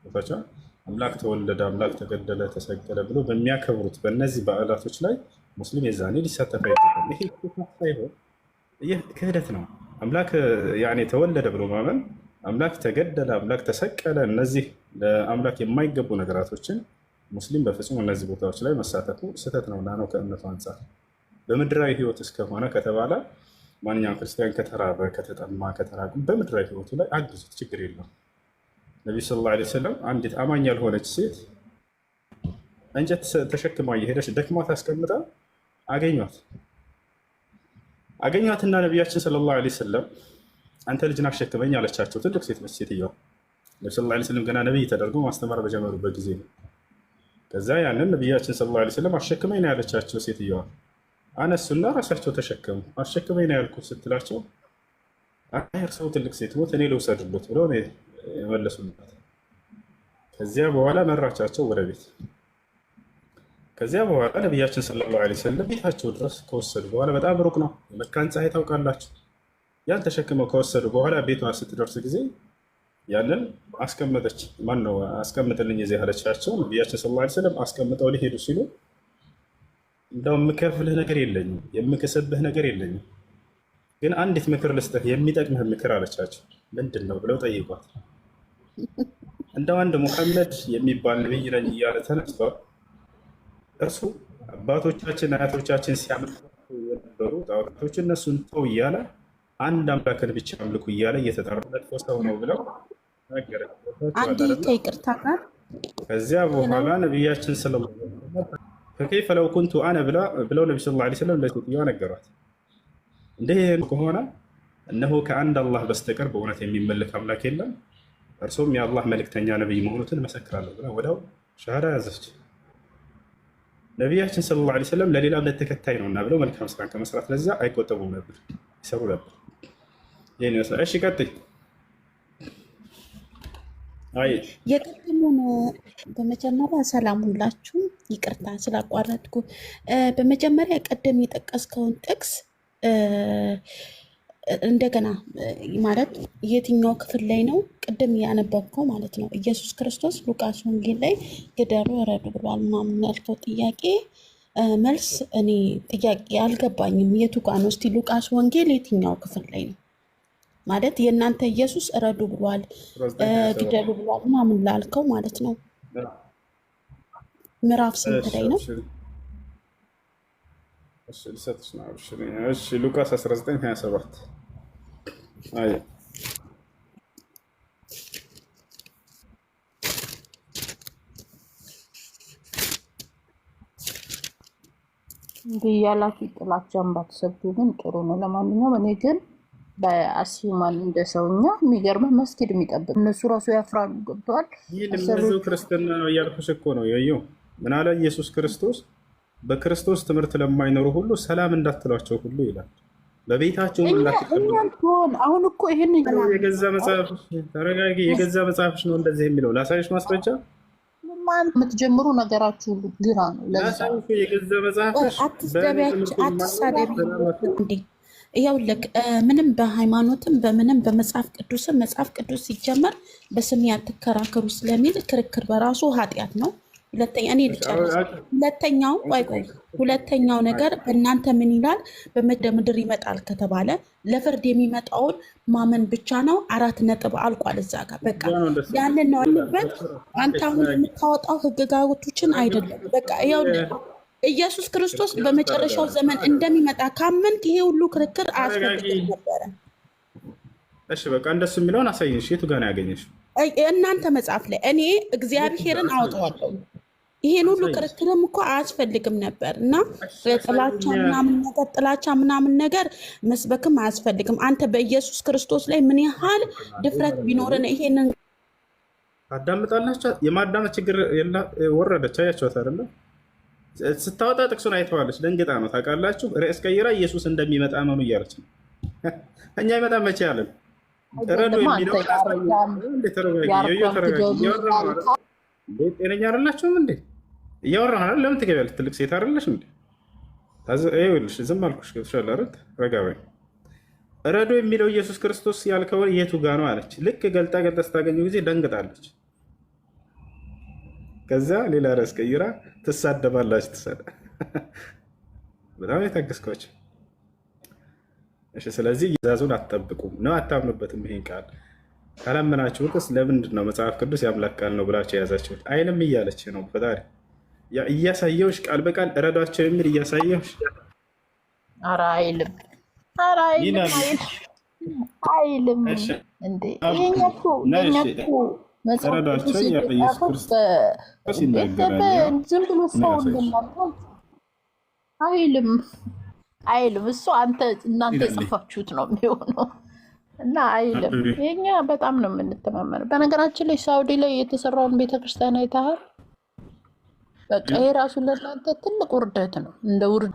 ቦታቸዋል። አምላክ ተወለደ፣ አምላክ ተገደለ፣ ተሰቀለ ብሎ በሚያከብሩት በእነዚህ በዓላቶች ላይ ሙስሊም የዛኔ ሊሳተፍ አይገባም። ይሄ ሳይሆን ይህ ክህደት ነው። አምላክ ያኔ ተወለደ ብሎ ማመን፣ አምላክ ተገደለ፣ አምላክ ተሰቀለ፣ እነዚህ ለአምላክ የማይገቡ ነገራቶችን ሙስሊም በፍጹም እነዚህ ቦታዎች ላይ መሳተፉ ስህተት ነው እና ነው ከእምነቱ አንጻር። በምድራዊ ህይወት እስከሆነ ከተባለ ማንኛውም ክርስቲያን ከተራበ፣ ከተጠማ፣ ከተራቁ በምድራዊ ህይወቱ ላይ አግዙት፣ ችግር የለውም። ነቢዩ ሰለላሁ ዐለይሂ ወሰለም አንዲት አማኝ ያልሆነች ሴት እንጨት ተሸክማ እየሄደች ደክሟት አስቀምጣ አገኟትና ነቢያችን ሰለላሁ ዐለይሂ ወሰለም አንተ ልጅን አሸክመኝ አለቻቸው። ትልቅ ሴት ነች ሴትዮዋ። ነቢዩ ሰለላሁ ዐለይሂ ወሰለም ገና ነቢይ ተደርጎ ማስተማር በጀመሩበት ጊዜ ነው። ከዛ ያንን ነቢያችን ሰለላሁ ዐለይሂ ወሰለም አሸክመኝ ነው ያለቻቸው ሴትዮዋ። አነሱና ራሳቸው ተሸከሙ። አሸክመኝ ነው ያልኩት ስትላቸው አይ እርስዎ ትልቅ ሴት ሞት እኔ ልውሰድሎት ብለው የመለሱላት። ከዚያ በኋላ መራቻቸው ወደ ቤት። ከዚያ በኋላ ነቢያችን ሰለላሁ ዐለይሂ ወሰለም ቤታቸው ድረስ ከወሰዱ በኋላ በጣም ሩቅ ነው፣ የመካን ፀሐይ ታውቃላችሁ። ያን ተሸክመው ከወሰዱ በኋላ ቤቷ ስትደርስ ጊዜ ያንን አስቀመጠች። ማን ነው አስቀምጥልኝ እዚህ ያለቻቸው። ነቢያችን ሰለላሁ ዐለይሂ ወሰለም አስቀምጠው ሊሄዱ ሲሉ እንደው የምከፍልህ ነገር የለኝም፣ የምክስብህ ነገር የለኝም፣ ግን አንዲት ምክር ልስጥህ፣ የሚጠቅምህ ምክር አለቻቸው። ምንድን ነው ብለው ጠይቋት። እንደው አንድ ሙሐመድ የሚባል ነብይ ነኝ እያለ ተነስቷል። እርሱ አባቶቻችን አያቶቻችን ሲያመልኩ የነበሩ ጣዖታቶች እነሱን ተው እያለ አንድ አምላክን ብቻ አምልኩ እያለ እየተጠራ መጥፎ ሰው ነው ብለው ነገረ። አንዴ ከይቅርታ ጋር ከዚያ በኋላ ነቢያችን ሰለላሁ ዐለይሂ ወሰለም ከከይፈ ለው ኩንቱ አነ ብለው ነቢ ሰለላሁ ዐለይሂ ወሰለም ለሴትዮዋ ነገሯት። እንዲህ ከሆነ እነሆ ከአንድ አላህ በስተቀር በእውነት የሚመለክ አምላክ የለም፣ እርሱም የአላህ መልእክተኛ ነቢይ መሆኑትን መሰክራለሁ ብላ ወዲያው ሸሃዳ ያዘች። ነቢያችን ሰለላሁ ዐለይሂ ወሰለም ለሌላ እምነት ተከታይ ነውና ብለው መልካም ስራን ከመስራት ለዛ አይቆጠቡም ነበር፣ ይሰሩ ነበር። ይህን ይመስላል። እሺ ቀጥይ። አይ የቀደሙን በመጀመሪያ ሰላም ሁላችሁም፣ ይቅርታ ስላቋረጥኩ። በመጀመሪያ ቀደም የጠቀስከውን ጥቅስ እንደገና ማለት የትኛው ክፍል ላይ ነው? ቅድም ያነበብከው ማለት ነው። ኢየሱስ ክርስቶስ ሉቃስ ወንጌል ላይ ግደሉ እረዱ ብሏል ምናምን ያልከው ጥያቄ መልስ እኔ ጥያቄ አልገባኝም። የቱ ጋ ነው? እስቲ ሉቃስ ወንጌል የትኛው ክፍል ላይ ነው? ማለት የእናንተ ኢየሱስ እረዱ ብሏል ግደሉ ብሏል ምናምን ላልከው ማለት ነው ምዕራፍ ስንት ላይ ነው? ሉቃስ 19:27 አይ እንዲህ ያላችሁ ጥላቻን ባትሰብቱ ግን ጥሩ ነው። ለማንኛውም እኔ ግን በአሲማን እንደ ሰውኛ የሚገርምህ መስጊድ የሚጠብቅ እነሱ ራሱ ያፍራሉ። ገብተዋል። ይህ ብዙ ክርስትና ነው እያልኩሽ እኮ ነው። ያየው ምን አለ ኢየሱስ ክርስቶስ በክርስቶስ ትምህርት ለማይኖሩ ሁሉ ሰላም እንዳትሏቸው ሁሉ ይላል። በቤታቸው አሁን እኮ ይሄን የገዛ መጽሐፍሽ ተረጋጊ፣ የገዛ መጽሐፍሽ ነው እንደዚህ የሚለው። ላሳይሽ ማስረጃ። የምትጀምሩ ነገራችሁ ሁሉ ግራ ነው። ለዛ የገዛ መጽሐፍሽ አትሳደቢ እንዴ! ይኸውልህ ምንም በሃይማኖትም በምንም በመጽሐፍ ቅዱስም መጽሐፍ ቅዱስ ሲጀመር በስሜ አትከራከሩ ስለሚል ክርክር በራሱ ኃጢአት ነው። ሁለተኛ እኔ ልጨርስ። ሁለተኛው ነገር በእናንተ ምን ይላል? በምድር ይመጣል ከተባለ ለፍርድ የሚመጣውን ማመን ብቻ ነው። 4 ነጥብ አልቋል እዛ ጋር በቃ ያንን ነው አለበት። አንተ አሁን የምታወጣው ህግጋቶችን አይደለም። በቃ ይኸውልህ ኢየሱስ ክርስቶስ በመጨረሻው ዘመን እንደሚመጣ ካመንክ ይሄ ሁሉ ክርክር አያስፈልግም ነበረ። እሺ በቃ እንደሱ የሚለውን አሳይሽ። የቱ ጋር ነው ያገኘሽው? እናንተ መጽሐፍ ላይ እኔ እግዚአብሔርን አውጠዋለሁ። ይሄን ሁሉ ክርክርም እኮ አያስፈልግም ነበር እና ጥላቻ ምናምን ነገር መስበክም አያስፈልግም። አንተ በኢየሱስ ክርስቶስ ላይ ምን ያህል ድፍረት ቢኖርን ይሄንን ታዳምጣላችሁ። የማዳመጥ ችግር ወረደች። አያችኋት አይደለ? ስታወጣ ጥቅሱን አይተዋለች። ደንግጣ ነው ታውቃላችሁ። ርዕስ ቀይራ ኢየሱስ እንደሚመጣ ነው እያለች ነው። እኛ ይመጣ መቼ ያለን ረዶ የሚለው ጤነኛ አይደላችሁም እንዴ? እያወራህ አይደል? ለምን ትገቢያለሽ? ትልቅ ሴት አይደለሽ እንዴ? ይኸውልሽ ዝም አልኩሽ። ገብቶሻል አይደል? ረጋ በይ። ረዶ የሚለው ኢየሱስ ክርስቶስ ያልከውን የቱ ጋ ነው አለች። ልክ ገልጣ ስታገኘው ጊዜ ደንግጣለች። ከዛ ሌላ ርዕስ ቀይራ ትሳደባላችሁ። በጣም የታገስኳቸው። እሺ ስለዚህ ትእዛዙን አትጠብቁም ነው፣ አታምኑበትም። ይሄን ቃል ካላመናችሁትስ ለምንድን ነው መጽሐፍ ቅዱስ የአምላክ ቃል ነው ብላችሁ የያዛችሁት? አይልም እያለች ነው ፈጣሪ እያሳየውሽ፣ ቃል በቃል እረዷቸው የሚል እያሳየውሽ። ኧረ አይልም እንዴ! የእኛ እኮ መጽሐፍ ቅዱስ ዝም ብሎ ሰው እንደናንተ አይልም። እሱ እናንተ የጽፋችሁት ነው የሚሆነው እና አይልም። የኛ በጣም ነው የምንተማመነው። በነገራችን ላይ ሳውዲ ላይ የተሰራውን ቤተክርስቲያን አይተሃል? በቃ ይሄ ራሱ ለእናንተ ትልቅ ውርደት ነው። እንደ ውርድ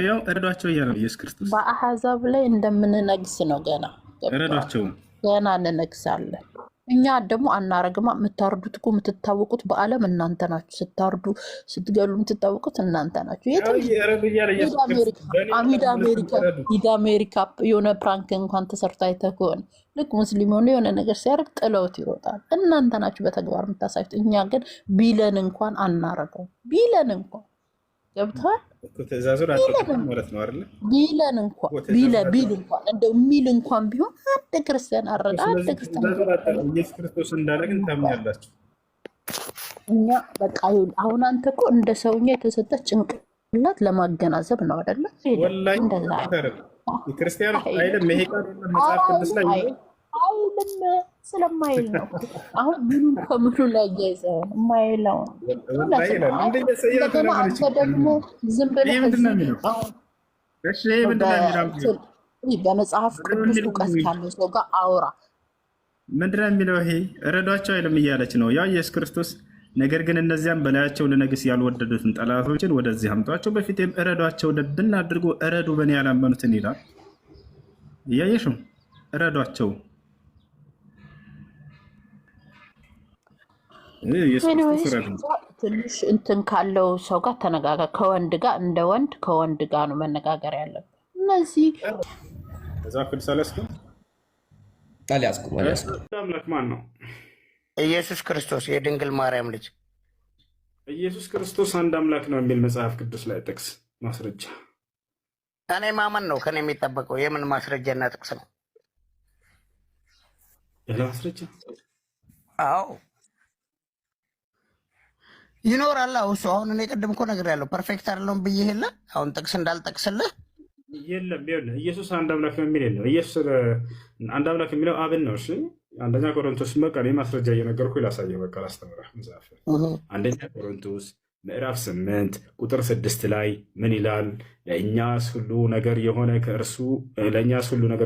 ያው እረዷቸው እያለ ኢየሱስ ክርስቶስ በአሕዛብ ላይ እንደምንነግስ ነው። ገና እንነግሳለን። እኛ ደግሞ አናረግማ። የምታርዱት እኮ የምትታወቁት በዓለም እናንተ ናችሁ። ስታርዱ ስትገሉ የምትታወቁት እናንተ ናችሁ። ሂድ አሜሪካ የሆነ ፕራንክ እንኳን ተሰርቶ አይተህ ከሆነ ልክ ሙስሊም ሆነ የሆነ ነገር ሲያደርግ ጥለውት ይሮጣል። እናንተ ናችሁ በተግባር የምታሳዩት። እኛ ግን ቢለን እንኳን አናረገው። ቢለን እንኳን ገብተዋል ትእዛዙን አልጠበቅም ማለት ነው አይደለ? ቢለን እንኳን ቢል እንኳን እንደው የሚል እንኳን ቢሆን አንድ ክርስቲያን አረዳ አንድ ክርስቲያን ኢየሱስ ክርስቶስ እንዳለ ግን ታምናላችሁ? እኛ በቃ አሁን አንተ እኮ እንደ ሰውኛ የተሰጠ ጭንቅላት ለማገናዘብ ነው አይደለ? ወላሂ እንደዛ ክርስቲያን አይደለም ይሄ ቃል መጽሐፍ ቅዱስ ላይ አይልም ስለማይል ነው። አሁን ምኑን ከምኑ ላይ ያይዘው የማይለው እንደገና አንተ ደግሞ ዝም ብለህ በመጽሐፍ ቅዱስ እውቀት ካለው ሰው ጋር አውራ። ምንድን ነው የሚለው? ይሄ እረዷቸው አይልም እያለች ነው ያው ኢየሱስ ክርስቶስ። ነገር ግን እነዚያም በላያቸው ልነግስ ያልወደዱትን ጠላቶችን ወደዚህ አምጧቸው፣ በፊቴም እረዷቸው፣ ልብን አድርጎ እረዱ በእኔ ያላመኑትን ይላል። እያየሽ ነው። እረዷቸው ትንሽ እንትን ካለው ሰው ጋር ተነጋገር። ከወንድ ጋር እንደ ወንድ ከወንድ ጋር ነው መነጋገር ያለብን። እነዚህ መጽሐፍ ቅዱስ አልያዝኩም አምላክ ማን ነው? ኢየሱስ ክርስቶስ የድንግል ማርያም ልጅ ኢየሱስ ክርስቶስ አንድ አምላክ ነው የሚል መጽሐፍ ቅዱስ ላይ ጥቅስ ማስረጃ እኔ ማመን ነው ከኔ የሚጠበቀው። የምን ማስረጃና ጥቅስ ነው? ያለ ማስረጃ አዎ ይኖራል። እሱ አሁን እኔ ቅድም እኮ ነግሬያለሁ። ፐርፌክት አይደለም ብዬ የለ አሁን ጥቅስ እንዳልጠቅስልህ የለም። ይኸውልህ ኢየሱስ አንድ አምላክ ነው የሚል የለም። ኢየሱስ አንድ አምላክ የሚለው አብን ነው። እሺ አንደኛ ቆሮንቶስ በቃ ማስረጃ እየነገርኩ ላሳየህ። በቃ ላስተምረህ። መጽሐፍ አንደኛ ቆሮንቶስ ምዕራፍ 8 ቁጥር 6 ላይ ምን ይላል? ለእኛስ ሁሉ ነገር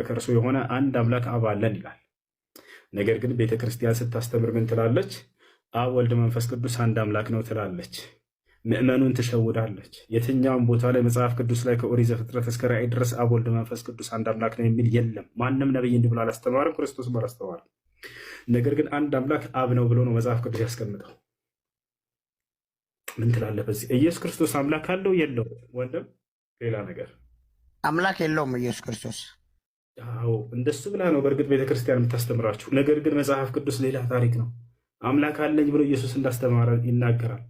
ከእርሱ የሆነ አንድ አምላክ አብ አለን ይላል። ነገር ግን ቤተክርስቲያን ስታስተምር ምን ትላለች? አብ ወልድ መንፈስ ቅዱስ አንድ አምላክ ነው ትላለች። ምእመኑን ትሸውዳለች። የትኛውም ቦታ ላይ መጽሐፍ ቅዱስ ላይ ከኦሪት ዘፍጥረት እስከ ራዕይ ድረስ አብ ወልድ መንፈስ ቅዱስ አንድ አምላክ ነው የሚል የለም። ማንም ነብይ እንዲህ ብሎ አላስተማርም፣ ክርስቶስም አላስተማርም። ነገር ግን አንድ አምላክ አብ ነው ብሎ ነው መጽሐፍ ቅዱስ ያስቀምጠው። ምን ትላለህ በዚህ? ኢየሱስ ክርስቶስ አምላክ አለው የለው? ወንድም ሌላ ነገር አምላክ የለውም ኢየሱስ ክርስቶስ። አዎ እንደሱ ብላ ነው በእርግጥ ቤተክርስቲያን የምታስተምራችሁ። ነገር ግን መጽሐፍ ቅዱስ ሌላ ታሪክ ነው። አምላክ አለኝ ብሎ ኢየሱስ እንዳስተማረ ይናገራል።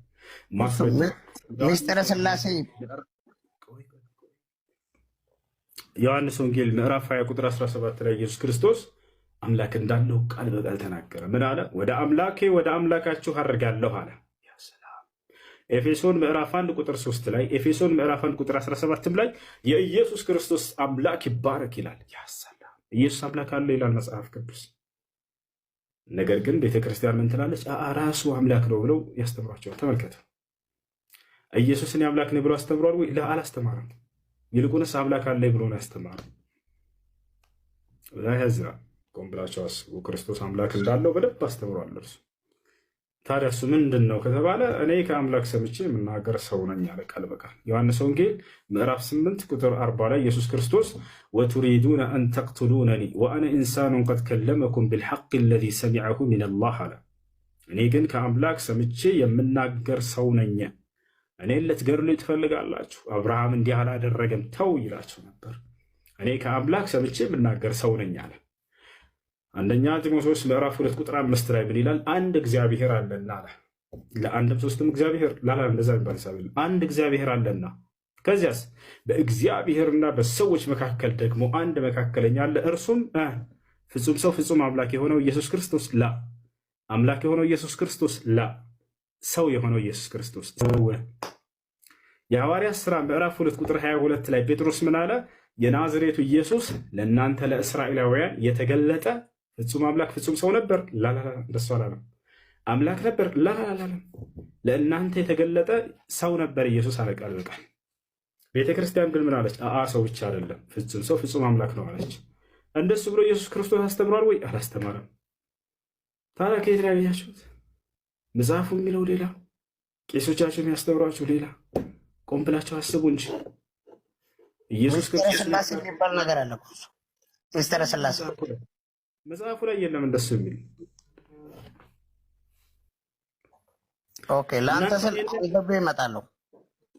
ሚስጥረ ስላሴ ዮሐንስ ወንጌል ምዕራፍ 20 ቁጥር 17 ላይ ኢየሱስ ክርስቶስ አምላክ እንዳለው ቃል በቃል ተናገረ። ምን አለ? ወደ አምላኬ ወደ አምላካችሁ አድርጋለሁ አለ። ኤፌሶን ምዕራፍ 1 ቁጥር 3 ላይ ኤፌሶን ምዕራፍ 1 ቁጥር 17 ላይ የኢየሱስ ክርስቶስ አምላክ ይባረክ ይላል። ያሰላም ኢየሱስ አምላክ አለ ይላል መጽሐፍ ቅዱስ። ነገር ግን ቤተክርስቲያን ምን ትላለች? ራሱ አምላክ ነው ብለው ያስተምሯቸዋል። ተመልከቱ። ኢየሱስን አምላክ ነው ብሎ አስተምሯል ወይ? አላስተማረም። ይልቁንስ አምላክ አለ ብሎ ነው ያስተማረው። ያዝራ ቆም ብላችሁ አስቡ። ክርስቶስ አምላክ እንዳለው በደንብ አስተምሯል እርሱ። ታዲያ እሱ ምንድን ነው ከተባለ እኔ ከአምላክ ሰምቼ የምናገር ሰው ነኝ አለ ቃል በቃል። ዮሐንስ ወንጌል ምዕራፍ 8 ቁጥር 40 ላይ ኢየሱስ ክርስቶስ ወቱሪዱነ አን ተቅቱሉነኒ ወአነ ኢንሳኑን ቀድ ከለመኩም ቢልሐቅ አለዚ ሰሚዐሁ ሚነላህ አለ። እኔ ግን ከአምላክ ሰምቼ የምናገር ሰው ነኝ። እኔን ልትገድሉ ትፈልጋላችሁ? አብርሃም እንዲህ አላደረገም ተው ይላችሁ ነበር። እኔ ከአምላክ ሰምቼ የምናገር ሰው ነኝ አለ። አንደኛ ጢሞቴዎስ ምዕራፍ 2 ቁጥር 5 ላይ ምን ይላል? አንድ እግዚአብሔር አለና አለ። ለአንድም ሶስትም እግዚአብሔር ላላ እንደዛ የሚባል ሳቢል አንድ እግዚአብሔር አለና፣ ከዚያስ በእግዚአብሔርና በሰዎች መካከል ደግሞ አንድ መካከለኛ አለ፣ እርሱም ፍጹም ሰው ፍጹም አምላክ የሆነው ኢየሱስ ክርስቶስ ላ አምላክ የሆነው ኢየሱስ ክርስቶስ ላ ሰው የሆነው ኢየሱስ ክርስቶስ። የሐዋርያት ሥራ ምዕራፍ 2 ቁጥር 22 ላይ ጴጥሮስ ምን አለ? የናዝሬቱ ኢየሱስ ለእናንተ ለእስራኤላውያን የተገለጠ ፍጹም አምላክ ፍጹም ሰው ነበር። ላላላ እንደሱ አላለም። አምላክ ነበር። ላላላ ለእናንተ የተገለጠ ሰው ነበር ኢየሱስ አለ ቃል በቃል። ቤተክርስቲያን ግን ምን አለች? ሰው ብቻ አይደለም ፍጹም ሰው ፍጹም አምላክ ነው አለች። እንደሱ ብሎ ኢየሱስ ክርስቶስ አስተምሯል ወይ? አላስተማረም። ታዲያ ከየት ላይ ያያችሁት? መጽሐፉ የሚለው ሌላ፣ ቄሶቻችን የሚያስተምሯችሁ ሌላ። ቆም ብላችሁ አስቡ እንጂ ኢየሱስ ክርስቶስ ስላሴ የሚባል ነገር አለ። ሚስጥረ ስላሴ መጽሐፉ ላይ የለም እንደሱ የሚል። ኦኬ ለአንተ ስል ይገቡ ይመጣለሁ።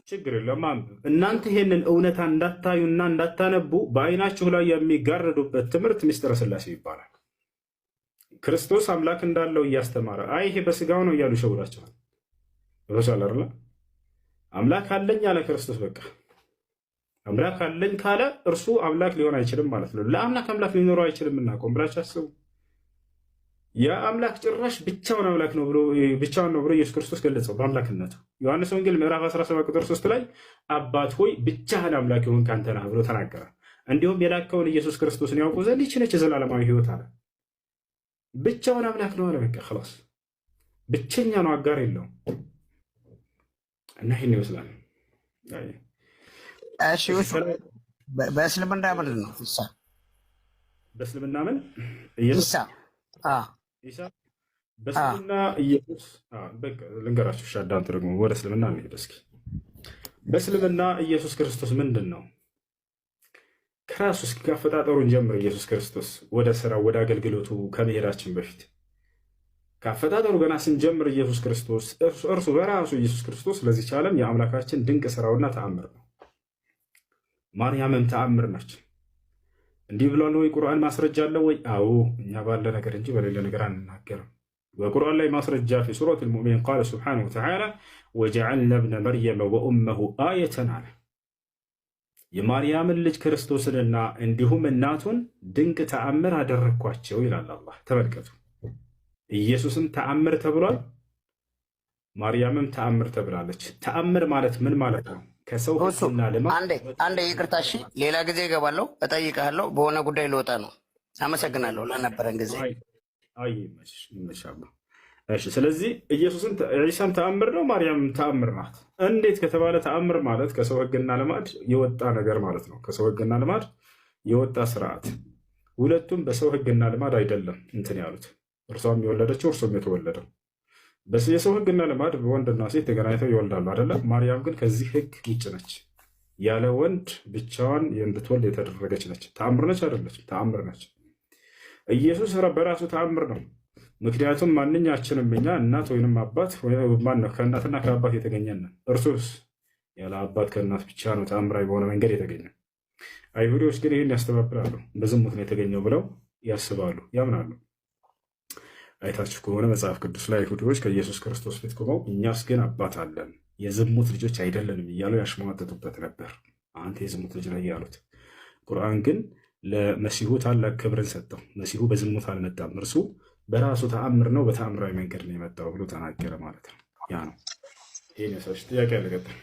ችግር የለም አንብብ። እናንተ ይሄንን እውነታ እንዳታዩና እንዳታነቡ በአይናችሁ ላይ የሚጋረዱበት ትምህርት ሚስጥረ ስላሴ ይባላል። ክርስቶስ አምላክ እንዳለው እያስተማረ ይሄ በስጋው ነው እያሉ ይሸውዳቸዋል። ይወሳል አይደል? አምላክ አለኝ አለ ክርስቶስ። በቃ አምላክ አለኝ ካለ እርሱ አምላክ ሊሆን አይችልም ማለት ነው። ለአምላክ አምላክ ሊኖረው አይችልም እና ቆም ብላችሁ አስቡ። ያ አምላክ ጭራሽ ብቻውን አምላክ ነው ብሎ ብቻውን ነው ብሎ ኢየሱስ ክርስቶስ ገለጸው በአምላክነቱ። ዮሐንስ ወንጌል ምዕራፍ 17 ቁጥር 3 ላይ አባት ሆይ ብቻህን አምላክ የሆንክ አንተ ነህ ብሎ ተናገረ። እንዲሁም የላከውን ኢየሱስ ክርስቶስን ያውቁ ዘንድ ይህች ነች የዘላለማዊ ሕይወት አለ። ብቻውን አምላክ ነው አለ። በቃ خلاص ብቸኛ ነው፣ አጋር የለውም። እና ይህን ይመስላል። እሺ በእስልምና ምንድን ነው ኢሳ? በእስልምና ምን ኢየሱስ ኢሳ በእስልምና ኢየሱስ በቃ ልንገራችሁ። እሺ አዳምጡ። ደግሞ ወደ እስልምና እንሄድ እስኪ። በእስልምና ኢየሱስ ክርስቶስ ምንድን ነው? ከራሱ እስኪ ካፈጣጠሩን ጀምር። ኢየሱስ ክርስቶስ ወደ ስራው ወደ አገልግሎቱ ከመሄዳችን በፊት ካፈጣጠሩ ገና ስንጀምር ኢየሱስ ክርስቶስ እርሱ በራሱ ኢየሱስ ክርስቶስ ለዚች ዓለም የአምላካችን ድንቅ ስራውና ተአምር ነው። ማርያምም ተአምር ነች። እንዲህ ብሏል ወይ? ቁርአን ማስረጃ አለው ወይ? አዎ፣ እኛ ባለ ነገር እንጂ በሌለ ነገር አንናገርም። በቁርአን ላይ ማስረጃ ፊ ሱረት አልሙእሚን ቃለ ሱብሓነሁ ወተዓላ ወጀዐልና ብነ መርየመ ወኡመሁ አየተን አለ። የማርያምን ልጅ ክርስቶስንና እንዲሁም እናቱን ድንቅ ተአምር አደረግኳቸው ይላል አላህ። ተመልከቱ፣ ኢየሱስም ተአምር ተብሏል፣ ማርያምም ተአምር ተብላለች። ተአምር ማለት ምን ማለት ነው? ከሰው ህግና ልማድ አንዴ ይቅርታ፣ እሺ፣ ሌላ ጊዜ እገባለሁ፣ እጠይቅሃለሁ። በሆነ ጉዳይ ልወጣ ነው። አመሰግናለሁ ለነበረን ጊዜ። ይመሻለሁ። እሺ፣ ስለዚህ ኢየሱስን ዒሳም ተአምር ነው፣ ማርያምም ተአምር ናት። እንዴት ከተባለ ተአምር ማለት ከሰው ህግና ልማድ የወጣ ነገር ማለት ነው። ከሰው ህግና ልማድ የወጣ ስርዓት። ሁለቱም በሰው ህግና ልማድ አይደለም እንትን ያሉት፣ እርሷም የወለደችው እርሱም የተወለደው። የሰው ህግና ልማድ በወንድና ሴት ተገናኝተው ይወልዳሉ አይደለ? ማርያም ግን ከዚህ ህግ ውጭ ነች። ያለ ወንድ ብቻዋን እንድትወልድ የተደረገች ነች። ተአምር ነች አይደለች? ተአምር ነች። ኢየሱስ በራሱ ተአምር ነው። ምክንያቱም ማንኛችንም እኛ እናት ወይንም አባት ማነው ከእናትና ከአባት የተገኘን ነን። እርሱስ ያለ አባት ከእናት ብቻ ነው ተአምራዊ በሆነ መንገድ የተገኘ። አይሁዶች ግን ይህን ያስተባብላሉ። በዝሙት ነው የተገኘው ብለው ያስባሉ፣ ያምናሉ። አይታችሁ ከሆነ መጽሐፍ ቅዱስ ላይ አይሁዶች ከኢየሱስ ክርስቶስ ፊት ቆመው እኛስ ግን አባት አለን የዝሙት ልጆች አይደለንም እያሉ ያሽሟጠጡበት ነበር። አንተ የዝሙት ልጅ ነህ ያሉት። ቁርአን ግን ለመሲሁ ታላቅ ክብርን ሰጠው። መሲሁ በዝሙት አልመጣም፣ እርሱ በራሱ ተአምር ነው፣ በተአምራዊ መንገድ ነው የመጣው ብሎ ተናገረ ማለት ነው። ያ ነው። ይህን ጥያቄ ያለቀጥል